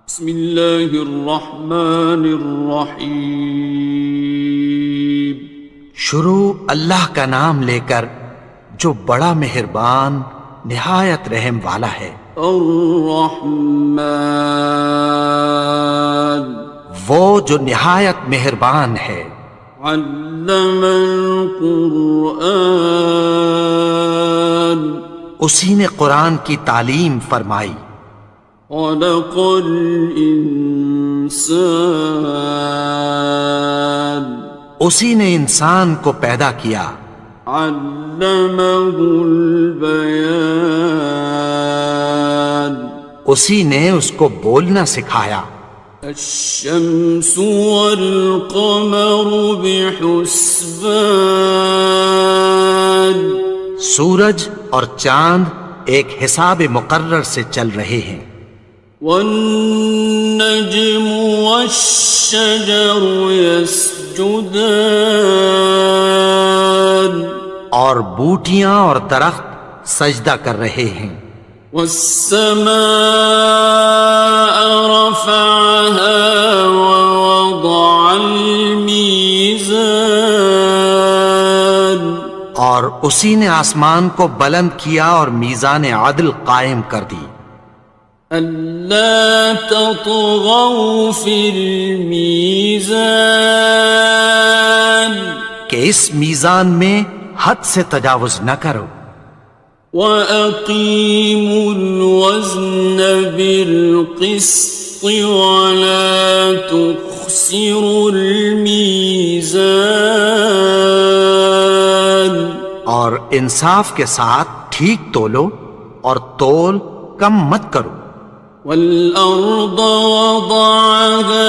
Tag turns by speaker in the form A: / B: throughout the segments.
A: بسم اللہ الرحمن الرحیم۔
B: شروع اللہ کا نام لے کر جو بڑا مہربان نہایت رحم والا ہے۔
A: الرحمن،
B: وہ جو نہایت مہربان ہے۔
A: علم القرآن،
B: اسی نے قرآن کی تعلیم فرمائی۔
A: خلق الانسان،
B: اسی نے انسان کو پیدا کیا۔
A: علمہ البیان،
B: اسی نے اس کو بولنا سکھایا۔
A: الشمس والقمر بحسبان،
B: سورج اور چاند ایک حساب مقرر سے چل رہے ہیں۔
A: والنجم والشجر يسجدان،
B: اور بوٹیاں اور درخت سجدہ کر رہے ہیں۔
A: والسماء رفعها ووضع الميزان،
B: اور اسی نے آسمان کو بلند کیا اور میزان عدل قائم کر دی۔
A: ألا تطغوا في الميزان،
B: کہ اس میزان میں حد سے تجاوز نہ کرو۔
A: وَأَقِيمُوا الْوَزْنَ بِالْقِسْطِ وَلَا تُخْسِرُوا الْمِيزَانَ،
B: اور انصاف کے ساتھ ٹھیک تولو اور تول کم مت کرو۔
A: وَالْأَرْضَ وَضَعَهَا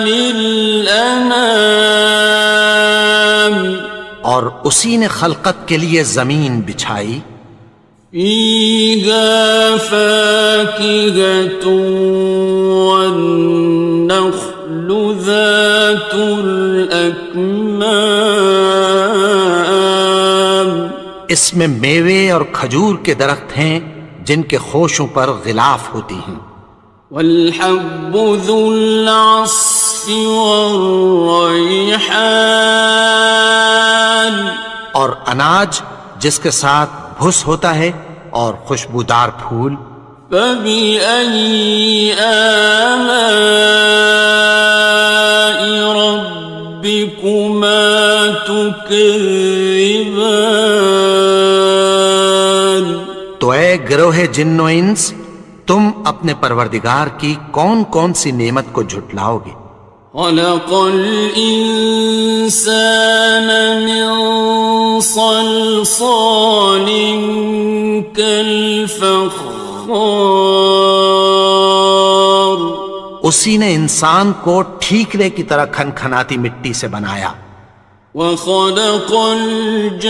A: لِلْأَنَامِ،
B: اور اسی نے خلقت کے لیے زمین بچھائی۔
A: فِيهَا فَاكِهَةٌ وَالنَّخْلُ ذَاتُ الْأَكْمَامِ،
B: اس میں میوے اور کھجور کے درخت ہیں جن کے خوشوں پر غلاف ہوتی ہیں۔
A: وَالْحَبُّ ذُو الْعَصْفِ وَالرَّيْحَانِ،
B: اور اناج جس کے ساتھ بھس ہوتا ہے اور خوشبودار پھول۔
A: فَبِأَيِّ آلَاءِ رَبِّكُمَا تُكَذِّبَانِ،
B: تو اے گروہ جن و انس، تم اپنے پروردگار کی کون کون سی نعمت کو جھٹلاؤ گے؟
A: خَلَقَ الْإِنسَانَ مِنْ صَلْصَالٍ كَالْفَخَّارِ،
B: اسی نے انسان کو ٹھیکرے کی طرح کھنکھناتی مٹی سے بنایا۔
A: وَخَلَقَ الْجَانَّ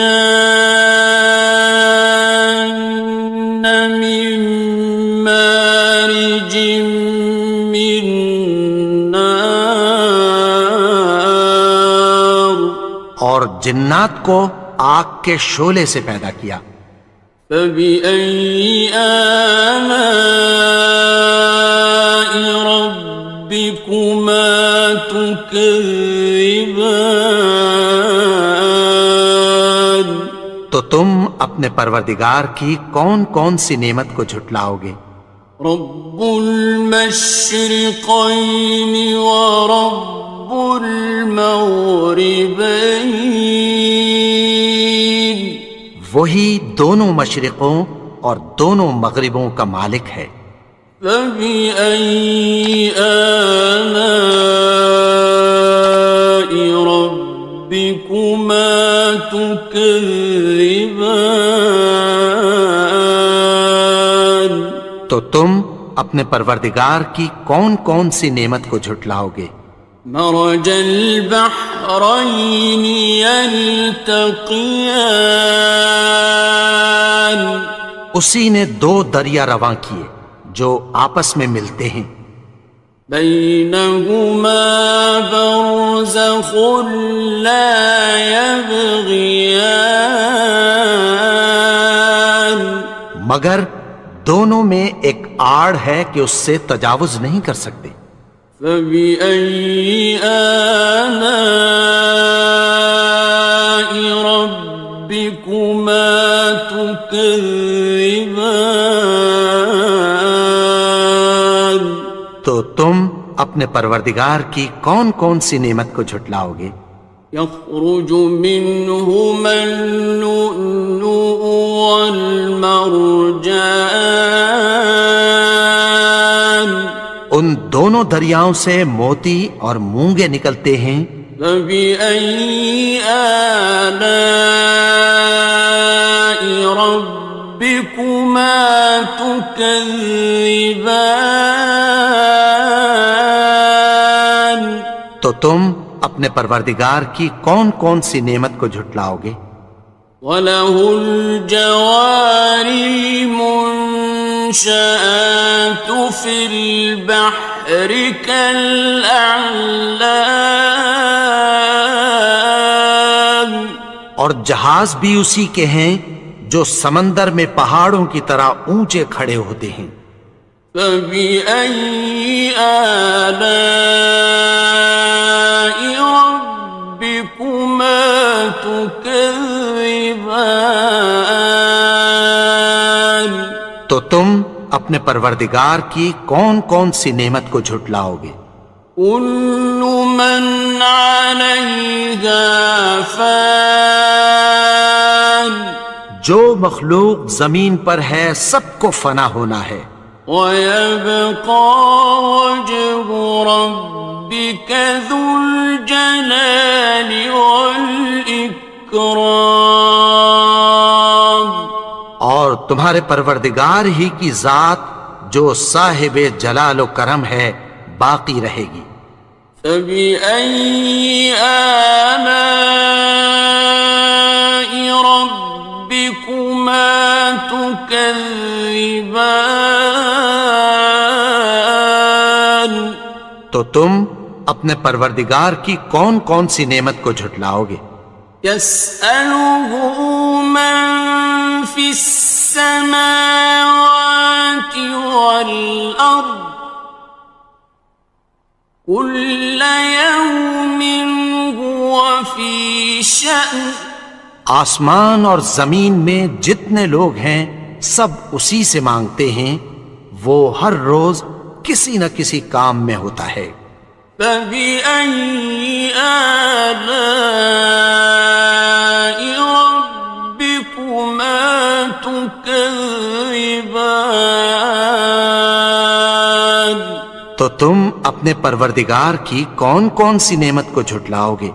A: مِن مَّارِجٍ مِّن نَّارٍ،
B: اور جنات کو آگ کے شعلے سے پیدا کیا۔
A: فَبِأَيِّ آلَاءِ رَبِّكُمَا تُكَذِّبَانِ،
B: تو تم اپنے پروردگار کی کون کون سی نعمت کو جھٹلاؤ گے؟
A: رب المشرقین ورب المغربین،
B: وہی دونوں مشرقوں اور دونوں مغربوں کا مالک ہے۔
A: فَبِأَيِّ آلَاءِ رَبِّكُمَا تُكَذِّبَانِ،
B: تو تم اپنے پروردگار کی کون کون سی نعمت کو جھٹلاؤ گے؟
A: مرج البحرین یلتقیان،
B: اسی نے دو دریا رواں کیے جو آپس میں ملتے ہیں۔
A: بینہما برزخ لا یبغیان،
B: مگر دونوں میں ایک آڑ ہے کہ اس سے تجاوز نہیں کر سکتے۔
A: فبأي آلاء ربكما تكذبان؟
B: تو تم اپنے پروردگار کی کون کون سی نعمت کو جھٹلاؤ گے؟
A: يخرج منهما اللؤلؤ والمرجان،
B: ان دونوں دریاؤں سے موتی اور مونگے نکلتے ہیں۔
A: فبأي آلاء ربكما تكذبان؟
B: تو تم اپنے پروردگار کی کون کون سی نعمت کو جھٹلاؤ گے؟
A: وَلَهُ الْجَوَارِ الْمُنشَآتُ فِي الْبَحْرِ كَالْأَعْلَامِ،
B: اور جہاز بھی اسی کے ہیں جو سمندر میں پہاڑوں کی طرح اونچے کھڑے ہوتے ہیں۔
A: فَبِأَيِّ آلَاءِ رَبِّكُمَا تُكَذِّبَانِ؟
B: تو تم اپنے پروردگار کی کون کون سی نعمت کو جھٹلاؤ گے؟
A: كُلُّ مَنْ عَلَيْهَا فَانٍ،
B: جو مخلوق زمین پر ہے سب کو فنا ہونا ہے۔
A: وَيَبْقَى وَجْهُ رَبِّكَ ذُو الْجَلَالِ وَالْإِكْرَامِ،
B: اور تمہارے پروردگار ہی کی ذات جو صاحب جلال و کرم ہے باقی رہے گی۔
A: فَبِأَيِّ آلَاءِ رَبِّكُمَا تُكَذِّبَانِ؟
B: تو تم اپنے پروردگار کی کون کون سی نعمت کو جھٹلاؤ گے؟
A: يَسْأَلُهُ مَن فِي السَّمَاوَاتِ وَالْأَرْضِ كُلَّ يَوْمٍ هُوَ فِي شَأْنٍ،
B: آسمان اور زمین میں جتنے لوگ ہیں سب اسی سے مانگتے ہیں، وہ ہر روز کسی نہ کسی کام میں ہوتا ہے۔
A: فَبِأَيِّ آلَاءِ رَبِّكُمَا تُكَذِّبَانِ؟
B: تو تم اپنے پروردگار کی کون کون سی نعمت کو جھٹلاؤ گے؟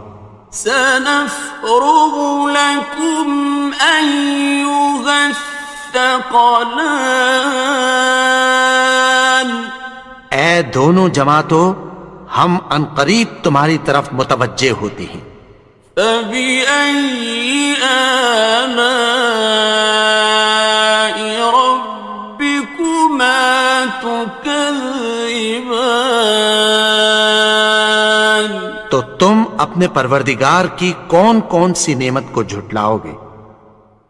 A: سَنَفْرُغُ لَكُمْ أَيُّهَ الثَّقَلَانِ،
B: اے دونوں جماعتوں، ہم عنقریب تمہاری طرف متوجہ ہوتے ہیں۔
A: فَبِأَيِّ آلَاءِ رَبِّكُمَا تُكَذِّبَانِ؟
B: تو تم اپنے پروردگار کی کون کون سی نعمت کو جھٹلاؤ گے؟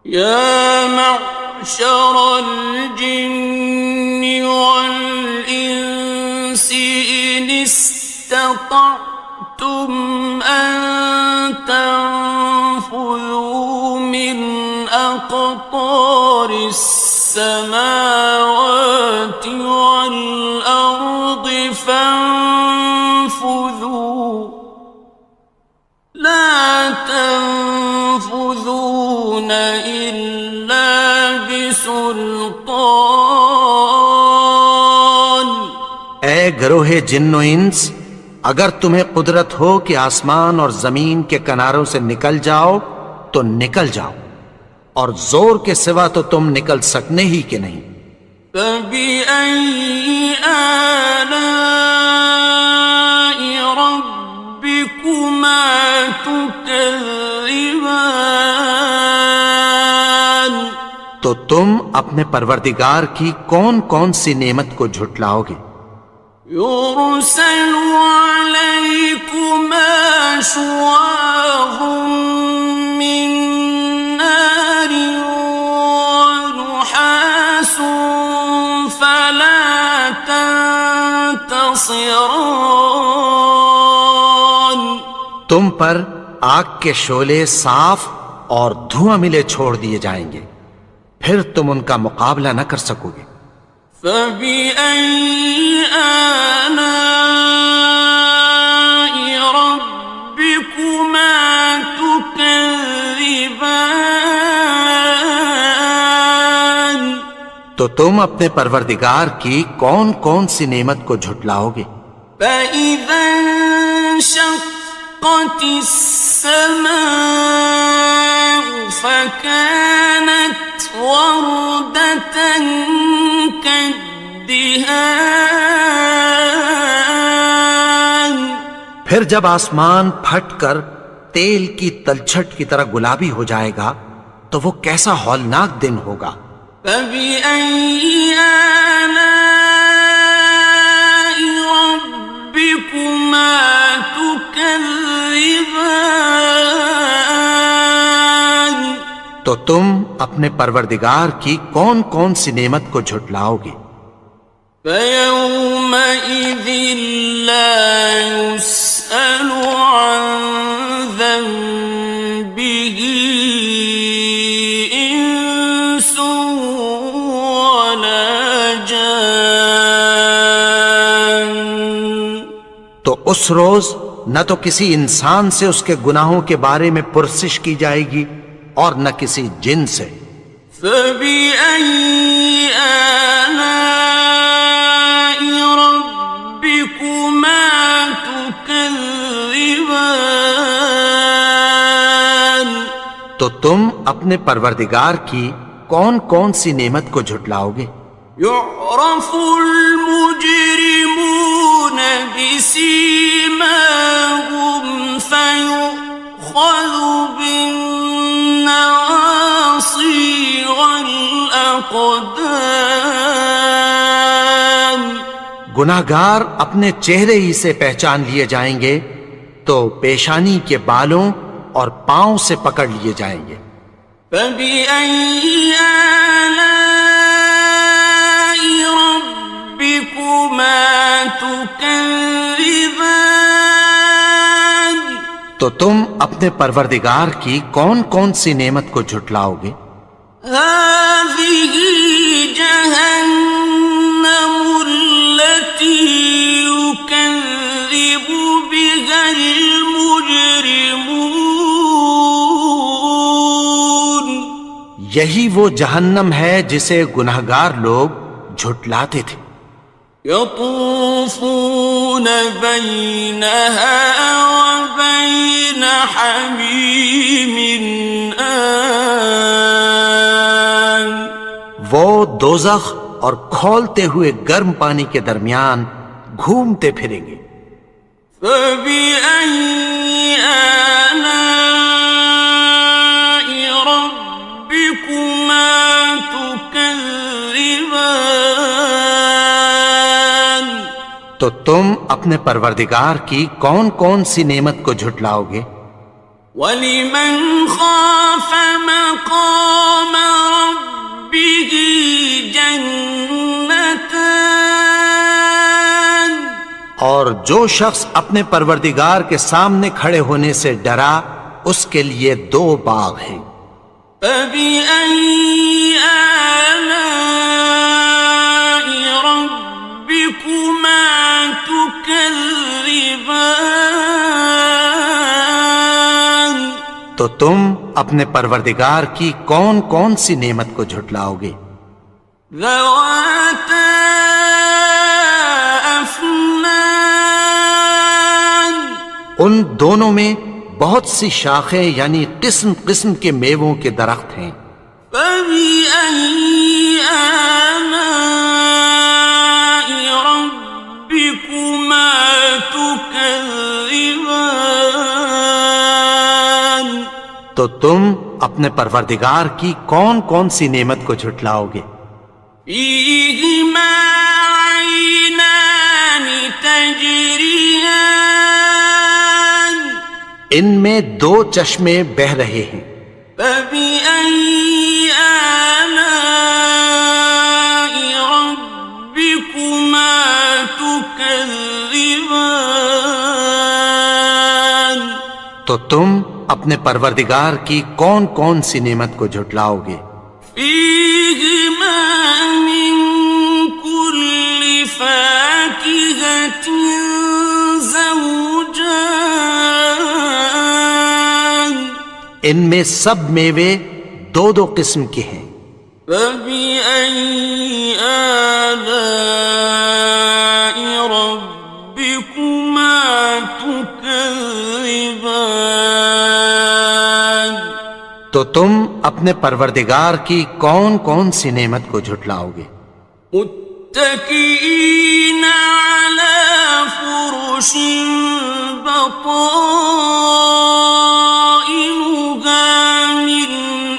A: يَا مَعْشَرَ الْجِنِّ وَالْإِنسِ إِنِ اسْتَطَعْتُمْ أَن تَنفُذُوا مِنْ أَقْطَارِ السَّمَاوَاتِ وَالْأَرْضِ فَانفُذُوا لَا تَنفُذُونَ إِلَّا بِسُلْطَانٍ۔
B: اے گروہ جن و انس، اگر تمہیں قدرت ہو کہ آسمان اور زمین کے کناروں سے نکل جاؤ تو نکل جاؤ، اور زور کے سوا تو تم نکل سکنے ہی کہ نہیں۔
A: فَبِأَيِّ آلَاءِ رَبِّكُمَا تُكَذِّبَانِ؟
B: تو تم اپنے پروردگار کی کون کون سی نعمت کو جھٹلاؤ گے؟
A: يُرْسَلُ عَلَيْكُمَا شُوَاظٌ مِّن نَّارٍ وَنُحَاسٌ خاصران.
B: تم پر آگ کے شعلے صاف اور دھواں ملے چھوڑ دیے جائیں گے، پھر تم ان کا مقابلہ نہ کر سکو گے۔
A: فبأي آلاء ربكما تكذبان.
B: تو تم اپنے پروردگار کی کون کون سی نعمت کو جھٹلاؤ گے؟
A: فإذا انشقت السماء فكانت وردة كالدهان.
B: پھر جب آسمان پھٹ کر تیل کی تلچھٹ کی طرح گلابی ہو جائے گا تو وہ کیسا ہولناک دن ہوگا۔
A: فبأي آلاء ربكما تكذبان.
B: تو تم اپنے پروردگار کی کون کون سی نعمت کو جھٹلاؤ گے؟
A: فيومئذ لا يسأل عن ذنبه إنس ولا جان.
B: تو اس روز نہ تو کسی انسان سے اس کے گناہوں کے بارے میں پرسش کی جائے گی اور نہ کسی جن سے۔
A: فبأي آلاء ربكما تكذبان.
B: تو تم اپنے پروردگار کی کون کون سی نعمت کو جھٹلاؤ گے؟
A: يعرف المجرمون بسيماهم فيؤخذ بالنواصي والأقدام.
B: گناہگار اپنے چہرے ہی سے پہچان لیے جائیں گے تو پیشانی کے بالوں اور پاؤں سے پکڑ لیے جائیں گے۔
A: فبأي آلاء ربكما تكذبان.
B: تو تم اپنے پروردگار کی کون کون سی نعمت کو جھٹلاؤ گے؟
A: هذه جهنم التي يكذب بها المجرمون.
B: یہی وہ جہنم ہے جسے گناہگار لوگ جھٹلاتے تھے۔
A: يطوفون بينها وبين حميم آن.
B: وہ دوزخ اور کھولتے ہوئے گرم پانی کے درمیان گھومتے پھریں گے۔
A: فبأي آلاء ربكما تكذبان.
B: تو تم اپنے پروردگار کی کون کون سی نعمت کو جھٹلاؤ گے؟
A: وَلِمَنْ خَافَ مَقَامَ رَبِّهِ جَنَّتَانِ.
B: اور جو شخص اپنے پروردگار کے سامنے کھڑے ہونے سے ڈرا اس کے لیے دو باغ ہیں۔
A: فَبِأَيِّ آلَاءِ رَبِّكُمَا تُكَذِّبَانِ.
B: تو تم اپنے پروردگار کی کون کون سی نعمت کو جھٹلاؤ گے؟
A: ذَوَاتَا أَفْنَانٍ.
B: ان دونوں میں بہت سی شاخیں یعنی قسم قسم کے میووں کے درخت ہیں۔
A: فَبِأَيِّ آلَاءِ رَبِّكُمَا تُكَذِّبَانِ.
B: تو تم اپنے پروردگار کی کون کون سی نعمت کو جھٹلاؤ گے؟
A: فِيهِمَا عَيْنَانِ تَجْرِيَانِ.
B: ان میں دو چشمے بہہ رہے ہیں۔
A: فَبِأَيِّ آلَاءِ رَبِّكُمَا تُكَذِّبَانِ. تكذبان
B: تو تم اپنے پروردگار کی کون کون سی نعمت کو جھٹلاؤ گے؟
A: فيهما من كل فاكهة زوجان
B: ان میں سب میوے دو دو قسم کے ہیں۔
A: فبأي آلاء ربكما تكذبان
B: تو تم اپنے پروردگار کی کون کون سی نعمت کو جھٹلاؤ گے؟
A: متكئين على فرش بطائنها من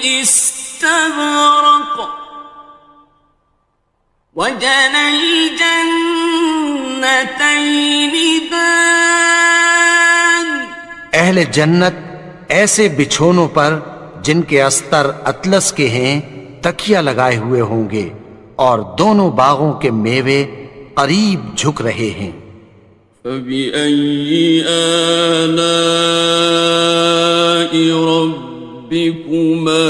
A: استبرق وجنى الجنتين دان
B: اہل جنت ایسے بچھونوں پر جن کے استر اطلس کے ہیں تکیہ لگائے ہوئے ہوں گے اور دونوں باغوں کے میوے قریب جھک رہے ہیں۔
A: فبأي آلاء ربكما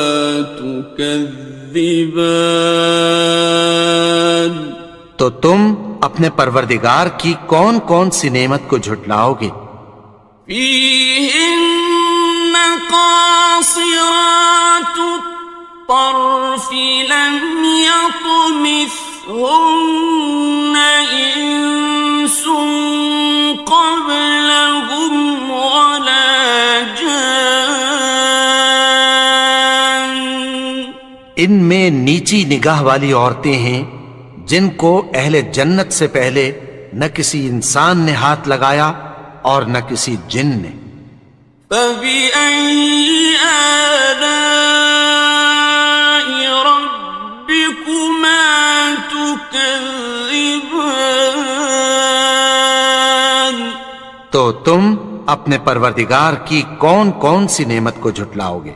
A: تكذبان
B: تو تم اپنے پروردگار کی کون کون سی نعمت کو جھٹلاؤ گے؟
A: فيهن قاصرات الطرف لم يطمثهن إنس قبلهم ولا جان
B: ان میں نیچی نگاہ والی عورتیں ہیں جن کو اہل جنت سے پہلے نہ کسی انسان نے ہاتھ لگایا اور نہ کسی جن نے۔
A: فبأي آلاء ربكما تكذبان
B: تو تم اپنے پروردگار کی کون کون سی نعمت کو جھٹلاؤ گے؟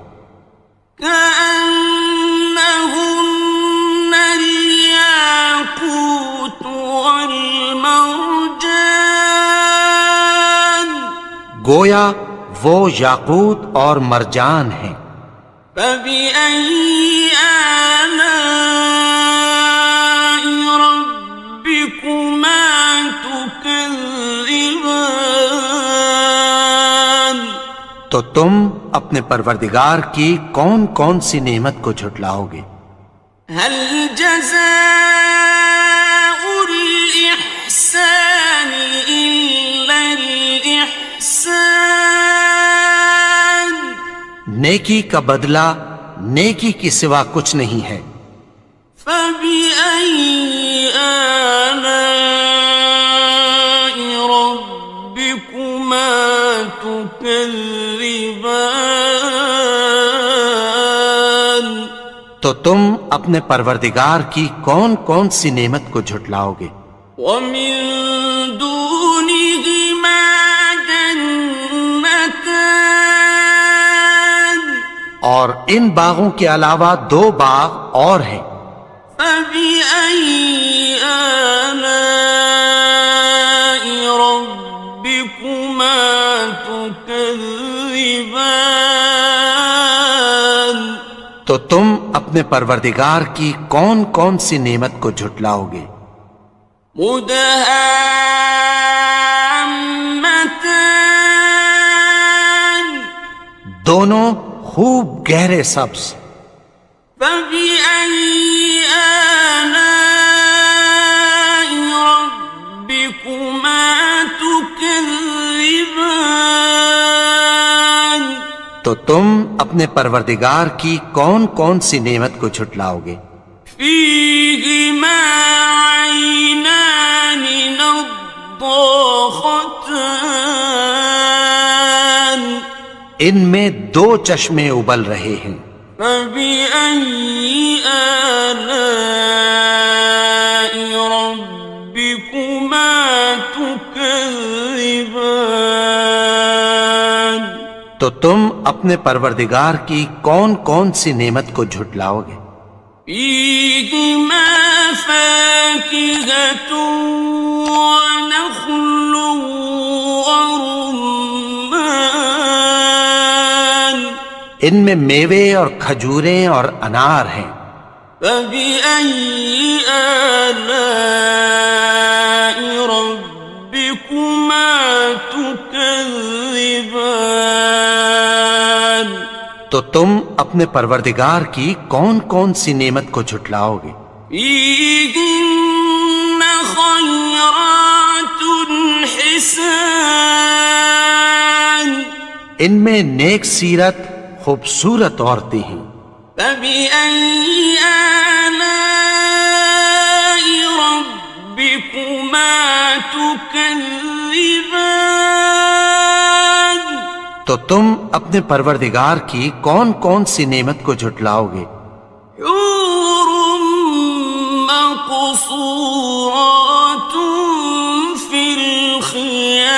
A: كأنهن الياقوت والمرجان
B: گویا وہ یاقوت اور مرجان ہیں۔
A: فبأي آلاء ربكما تكذبان
B: تو تم اپنے پروردگار کی کون کون سی نعمت کو جھٹلاؤ گے؟
A: هل جزاء الإحسان إلا الإحسان
B: نیکی کا بدلہ نیکی کی سوا کچھ نہیں ہے۔
A: فبأي آلاء ربكما تكذبان
B: تو تم اپنے پروردگار کی کون کون سی نعمت کو جھٹلاؤ گے؟
A: ومن دونهما جنتان
B: اور ان باغوں کے علاوہ دو باغ اور ہیں۔
A: فبأي آلاء ربكما تكذبان
B: تو تم اپنے پروردگار کی کون کون سی نعمت کو جھٹلاؤ گے؟
A: مدهامتان
B: دونوں خوب گہرے سبز۔
A: فبأي آلاء ربكما تكذبان
B: تو تم اپنے پروردگار کی کون کون سی نعمت کو جھٹلاؤ گے؟
A: فيهما عينان نضاختان
B: ان میں دو چشمے ابل رہے ہیں۔
A: فبأي آلاء ربكما تكذبان
B: تو تم اپنے پروردگار کی کون کون سی نعمت کو جھٹلاؤ گے؟
A: فيهما فاكهة ونخل ورمان
B: ان میں میوے اور کھجوریں اور انار ہیں.
A: فبأي آلاء ربكما تكذبان
B: تو تم اپنے پروردگار کی کون کون سی نعمت کو جھٹلاؤ گے؟
A: فيهن خيرات حسان
B: ان میں نیک سیرت خوبصورت عورتیں ہیں.
A: فبأي آلاء ربكما تكذبان
B: تو تم اپنے پروردگار کی کون کون سی نعمت کو جھٹلاؤ گے؟
A: حور مقصورات في الخيام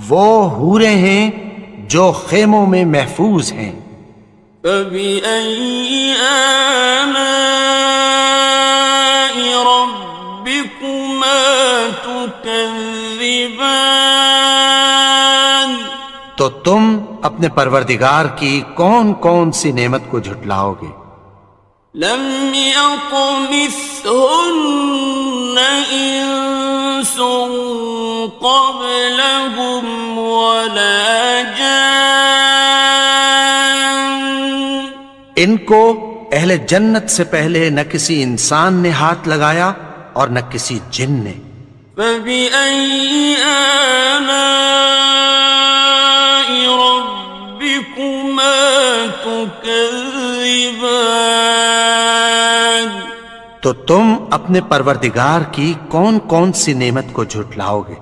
B: وہ حوریں ہیں جو خیموں میں محفوظ ہیں.
A: فبأي آلاء ربكما تكذبان
B: تو تم اپنے پروردگار کی کون کون سی نعمت کو جھٹلاؤ گے؟
A: لم يطمثهن إنس قبلهم ولا جان
B: ان کو اہل جنت سے پہلے نہ کسی انسان نے ہاتھ لگایا اور نہ کسی جن نے.
A: فبأي آلاء ربكما تكذبان
B: تو تم اپنے پروردگار کی کون کون سی نعمت کو جھٹلاؤ گے؟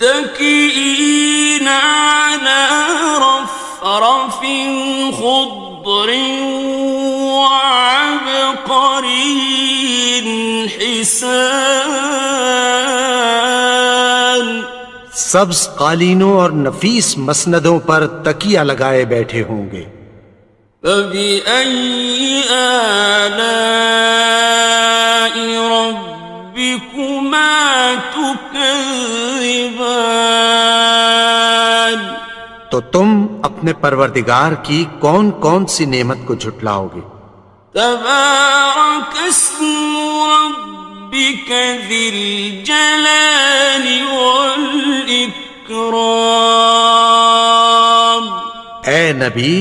A: متكئين على رفرف خضر وعبقري حسان
B: سبز قالینوں اور نفیس مسندوں پر تکیہ لگائے بیٹھے ہوں گے.
A: فبأي آلاء ربكما تكذبان
B: تو تم اپنے پروردگار کی کون کون سی نعمت کو جھٹلاؤ گے؟
A: تبارك اسم ربك ذي الجلال والإكرام
B: اے نبی،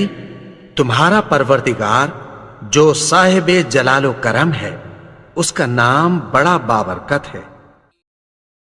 B: تمہارا پروردگار جو صاحب جلال و کرم ہے، اس کا نام بڑا بابرکت ہے.